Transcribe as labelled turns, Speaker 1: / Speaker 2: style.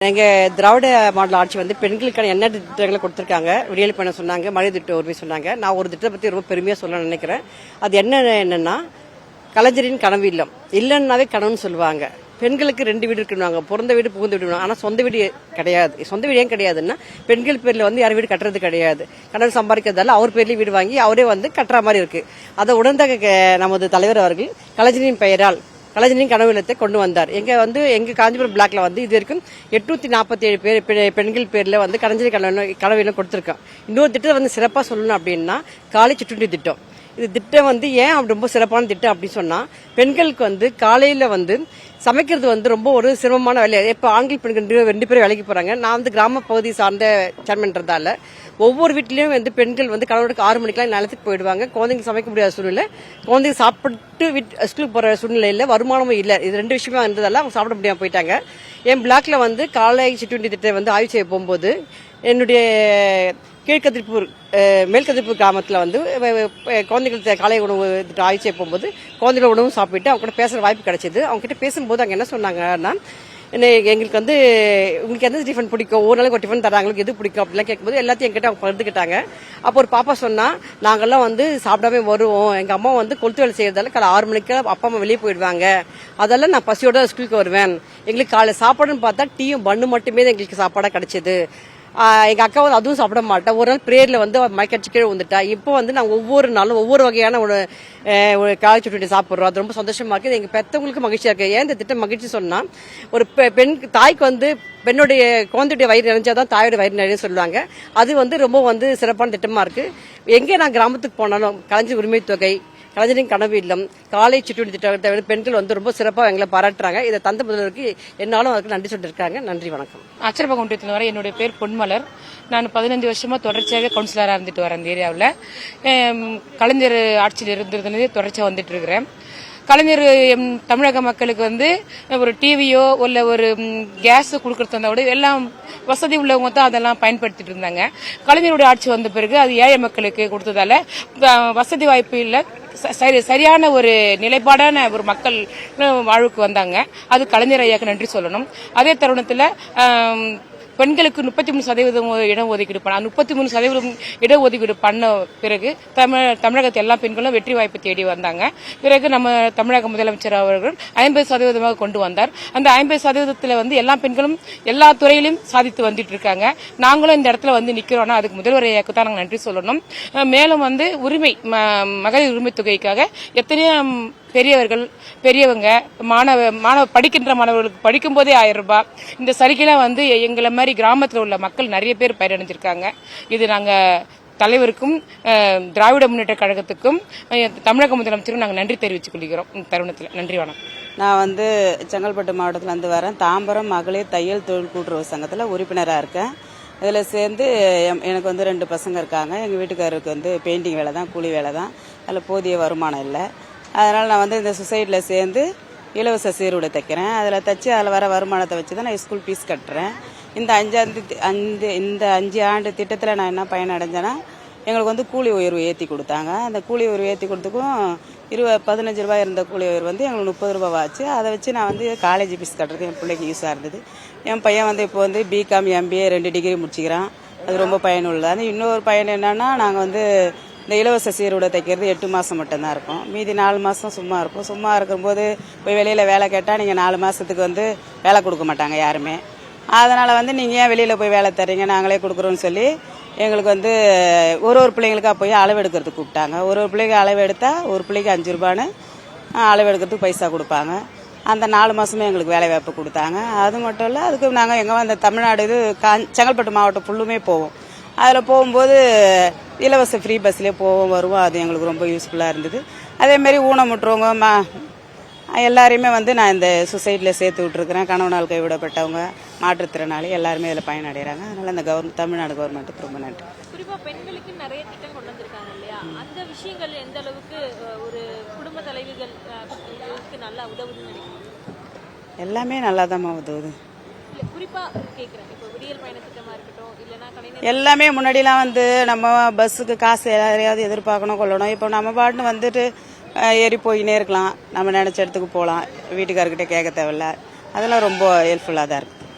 Speaker 1: எங்க திராவிட மாடல் ஆட்சி வந்து பெண்களுக்கான என்ன திட்டங்களை கொடுத்திருக்காங்க. விடியல் பண்ண சொன்னாங்க, மழை திட்டம் உரிமை சொன்னாங்க. நான் ஒரு திட்டத்தை பத்தி ரொம்ப பெருமையா சொல்ல நினைக்கிறேன். அது என்னன்னா கலைஞரின் கனவு இல்லம். இல்லைன்னாவே கனவுன்னு சொல்லுவாங்க. பெண்களுக்கு 2 வீடு இருக்குவாங்க, பிறந்த வீடு புகுந்த வீடு. ஆனா சொந்த வீடு கிடையாது. சொந்த வீடு ஏன் கிடையாதுன்னா பெண்கள் பேர்ல வந்து யார் வீடு கட்டுறது கிடையாது. கணவன் சம்பாதிக்கிறதால அவர் பேர்லயும் வீடு வாங்கி அவரே வந்து கட்டுற மாதிரி இருக்கு. அதை உணர்ந்த நமது தலைவர் அவர்கள் கலைஞரின் பெயரால் கலைஞரின் கனவு இல்லத்தை கொண்டு வந்தார். எங்க காஞ்சிபுரம் பிளாக்ல வந்து இது வரைக்கும் 847 பெண்கள் பேர்ல வந்து கலைஞரின் கனவு இல்லம் கொடுத்திருக்கோம். இன்னொரு திட்டம் வந்து சிறப்பா சொல்லணும் அப்படின்னா காலை சிற்றுண்டி திட்டம். இது திட்டம் வந்து ஏன் ரொம்ப சிறப்பான திட்டம் அப்படின்னு சொன்னா பெண்களுக்கு வந்து காலையில வந்து சமைக்கிறது வந்து ரொம்ப ஒரு சிரமமான வேலை. இப்ப ஆண்கள் பெண்கள் 2 பேரும் வேலைக்கு போறாங்க. நான் வந்து கிராம பகுதி சார்ந்த சேர்மன்றதால ஒவ்வொரு வீட்லயும் வந்து பெண்கள் வந்து கணவனுக்கு 6 மணிக்கெல்லாம் நிலத்துக்கு போயிடுவாங்க. குழந்தைங்க சமைக்க முடியாத சூழ்நிலை, குழந்தைங்க சாப்பிட்டு ஸ்கூலுக்கு போற சூழ்நிலையில வருமானமும் இல்லை. இது 2 விஷயமா இருந்ததால அவங்க சாப்பிட முடியாம போயிட்டாங்க. என் பிளாக்ல வந்து காலை சிற்றுண்டி திட்டம் வந்து ஆய்வு செய்ய போகும்போது என்னுடைய கீழ்கதிர்பூர் மேல்கதிர்பூர் கிராமத்தில் வந்து குழந்தைகளுக்கு காலை உணவு திட்டம் ஆய்வு செய்ய போகும்போது குழந்தைகள் உணவு சாப்பிட்டு அவங்க கூட பேசுற வாய்ப்பு கிடைச்சது. அவங்க கிட்ட பேசும்போது அங்கே என்ன சொன்னாங்கன்னா, எங்களுக்கு வந்து உங்களுக்கு எந்த டிஃபன் பிடிக்கும், ஒரு நாளைக்கு ஒரு டிஃபன் தராங்களுக்கு எது பிடிக்கும் அப்படிலாம் கேட்கும்போது எல்லாத்தையும் என்கிட்ட அவங்க பகிர்ந்துக்கிட்டாங்க. அப்போ ஒரு பாப்பா சொன்னா, நாங்கெல்லாம் வந்து சாப்பிடாம வருவோம், எங்க அம்மா வந்து கொளுத்து வேலை செய்யறதால காலை 6 மணிக்கு அப்பா அம்மா வெளியே போயிடுவாங்க, அதெல்லாம் நான் பசியோட ஸ்கூலுக்கு வருவேன். எங்களுக்கு காலை சாப்பாடுன்னு பார்த்தா டீயும் பண்ணு மட்டுமே தான் எங்களுக்கு சாப்பாடா கிடைச்சது. எங்க அக்கா வந்து அதுவும் சாப்பிட மாட்டா. ஒரு நாள் பிரேயர்ல வந்து மயக்கடிச்சு கீழே வந்துட்டா. இப்போ வந்து நாங்க ஒவ்வொரு நாளும் ஒவ்வொரு வகையான ஒரு காலை சுட்டு சாப்பிடுறோம். அது ரொம்ப சந்தோஷமா இருக்கு. எங்க பெத்தவங்களுக்கு மகிழ்ச்சியா இருக்கு. ஏன் இந்த திட்டம் மகிழ்ச்சி சொன்னா, ஒரு பெண் தாய்க்கு வந்து பெண்ணுடைய குழந்தையுடைய வயிறு நிறைஞ்சாதான் தாயோட வயிறு நிறைய சொல்லுவாங்க. அது வந்து ரொம்ப வந்து சிறப்பான திட்டமா இருக்கு. எங்கே நான் கிராமத்துக்கு போனாலும் கலைஞர் உரிமை தொகை, கலைஞரின் கனவு இல்லம், காலை சிற்றுண்டி திட்டத்தை பெண்கள் வந்து ரொம்ப சிறப்பாக எங்களை பாராட்டுறாங்க. இதை தந்த முதல்வருக்கு என்னாலும் அதுக்கு நன்றி சொல்லியிருக்காங்க. நன்றி, வணக்கம்.
Speaker 2: அச்சரப்ப ஒன்றியத்தில் வர என்னுடைய பேர் பொன்மலர். நான் 15 வருஷமா தொடர்ச்சியாக கவுன்சிலராக இருந்துட்டு வரேன். அந்த ஏரியாவில் கலைஞர் ஆட்சியில் இருந்தது தொடர்ச்சியாக வந்துட்டு இருக்கிறேன். கலைஞர் தமிழக மக்களுக்கு வந்து ஒரு டிவியோ இல்ல ஒரு கேஸ் கொடுக்கறத விட எல்லாம் வசதி உள்ளவங்க தான் அதெல்லாம் பயன்படுத்திட்டு இருந்தாங்க. கலைஞருடைய ஆட்சி வந்த பிறகு அது ஏழை மக்களுக்கு கொடுத்ததால வசதி வாய்ப்பு இல்ல, சரியான ஒரு நிலைப்பாடான ஒரு மக்கள் வாழ்வுக்கு வந்தாங்க. அது கலைஞர் ஐயாக்கு நன்றி சொல்லணும். அதே தருணத்துல பெண்களுக்கு 33% இடஒதுக்கீடு பண்ண 33% இடஒதுக்கீடு பண்ண பிறகு தமிழகத்தில் எல்லா பெண்களும் வெற்றி வாய்ப்பு தேடி வந்தாங்க. பிறகு நம்ம தமிழக முதலமைச்சர் அவர்கள் 50% கொண்டு வந்தார். அந்த 50% வந்து எல்லா பெண்களும் எல்லா துறையிலும் சாதித்து வந்துட்டு இருக்காங்க. நாங்களும் இந்த இடத்துல வந்து நிக்கிறோம்னா அதுக்கு முதல்வர் ஐயாக்கு தான் நாங்கள் நன்றி சொல்லணும். மேலும் வந்து மகளிர் உரிமை தொகைக்காக எத்தனையோ பெரியவர்கள் பெரியவங்க படிக்கின்ற மாணவர்களுக்கு படிக்கும் போதே 1000 ரூபாய் இந்த சலுகைலாம் வந்து எங்களை மாதிரி கிராமத்தில் உள்ள மக்கள் நிறைய பேர் பயனடைஞ்சிருக்காங்க. இது நாங்க தலைவருக்கும் திராவிட முன்னேற்ற கழகத்துக்கும் தமிழக முதலமைச்சருக்கும் நாங்கள் நன்றி தெரிவித்துக் கொள்கிறோம். இந்த தருணத்தில் நன்றி, வணக்கம்.
Speaker 3: நான் வந்து செங்கல்பட்டு மாவட்டத்தில் இருந்து வரேன். தாம்பரம் மகளிர் தையல் தொழில் கூட்டுறவு சங்கத்தில் உறுப்பினராக இருக்கேன். இதில் சேர்ந்து எனக்கு வந்து 2 பசங்க இருக்காங்க. எங்கள் வீட்டுக்காரருக்கு வந்து பெயிண்டிங் வேலை தான், கூலி வேலை தான். அதில் போதிய வருமானம் இல்லை. அதனால் நான் வந்து இந்த சொசைட்டியில் சேர்ந்து இலவச சீருடை தைக்கிறேன். அதில் தைச்சி அதில் வர வருமானத்தை வச்சு தான் நான் ஸ்கூல் ஃபீஸ் கட்டுறேன். இந்த 5 ஆண்டு திட்டத்தில் நான் என்ன பயன் அடைஞ்சேன்னா, எங்களுக்கு வந்து கூலி உயர்வு ஏற்றி கொடுத்தாங்க. அந்த கூலி உயர்வு ஏற்றி கொடுத்துக்கும் 15 ரூபாய் இருந்த கூலி உயர்வு வந்து எங்களுக்கு 30 ரூபாய் ஆச்சு. அதை வச்சு நான் வந்து காலேஜ் ஃபீஸ் கட்டுறது என் பிள்ளைக்கு யூஸாக இருந்தது. என் பையன் வந்து இப்போ வந்து பிகாம் MBA 2 டிகிரி முடிச்சுக்கிறான். அது ரொம்ப பயனுள்ளது. இன்னொரு பயன் என்னன்னா, நாங்கள் வந்து இந்த இலவச சீருடை தைக்கிறது 8 மாதம் மட்டும்தான் இருக்கும். மீதி 4 மாதம் சும்மா இருப்போம். சும்மா இருக்கும்போது போய் வெளியில் வேலை கேட்டால் நீங்கள் 4 மாதத்துக்கு வந்து வேலை கொடுக்க மாட்டாங்க யாருமே. அதனால் வந்து நீங்கள் ஏன் வெளியில் போய் வேலை தர்றீங்க, நாங்களே கொடுக்குறோன்னு சொல்லி எங்களுக்கு வந்து ஒரு பிள்ளைங்களுக்காக போய் அளவு எடுக்கிறதுக்கு கூப்பிட்டாங்க. ஒரு பிள்ளைக்கு அளவு எடுத்தால் ஒரு பிள்ளைக்கு 5 ரூபான்னு அளவு எடுக்கிறதுக்கு பைசா கொடுப்பாங்க. அந்த 4 மாதமே எங்களுக்கு வேலை வாய்ப்பு கொடுத்தாங்க. அது மட்டும் இல்லை, அதுக்கு நாங்கள் எங்கே அந்த தமிழ்நாடு செங்கல்பட்டு மாவட்டம் ஃபுல்லுமே போவோம். அதில் போகும்போது இலவச ஃப்ரீ பஸ்லேயே போவோம் வருவோம். அது எங்களுக்கு ரொம்ப யூஸ்ஃபுல்லாக இருந்தது. அதேமாரி ஊனமுற்றவங்க எல்லாரையுமே வந்து நான் இந்த சொசைட்டியில் சேர்த்து விட்டுருக்கிறேன். கணவனால் கைவிடப்பட்டவங்க, மாற்றுத்திறனாளி எல்லாருமே இதில் பயனடைகிறாங்க. அதனால் இந்த தமிழ்நாடு கவர்மெண்ட்டுக்கு ரொம்ப நன்றி.
Speaker 4: குறிப்பாக பெண்களுக்கு நிறைய திட்டம் கொண்டு வந்திருக்காங்க இல்லையா, அந்த விஷயங்கள் எந்த அளவுக்கு ஒரு குடும்ப தலைவிகளுக்கு நல்லா உதவுதுன்னு நினைக்கிறேன்?
Speaker 3: எல்லாமே நல்லா தான் உதவுது.
Speaker 4: குறிப்பாக கேட்குறேன், இப்போ விடியல் பயண திட்டமாக இருக்கட்டும், இல்லைன்னா
Speaker 3: எல்லாமே முன்னாடிலாம் வந்து நம்ம பஸ்ஸுக்கு காசு யாரையாவது எதிர்பார்க்கணும் கொள்ளணும். இப்போ நம்ம பாட்டுன்னு வந்துட்டு ஏறி போயினே இருக்கலாம். நம்ம நினைச்ச இடத்துக்கு போகலாம். வீட்டுக்காரர்கிட்ட கேட்க தேவையில்ல. அதெல்லாம் ரொம்ப ஹெல்ப்ஃபுல்லாக தான் இருக்கு.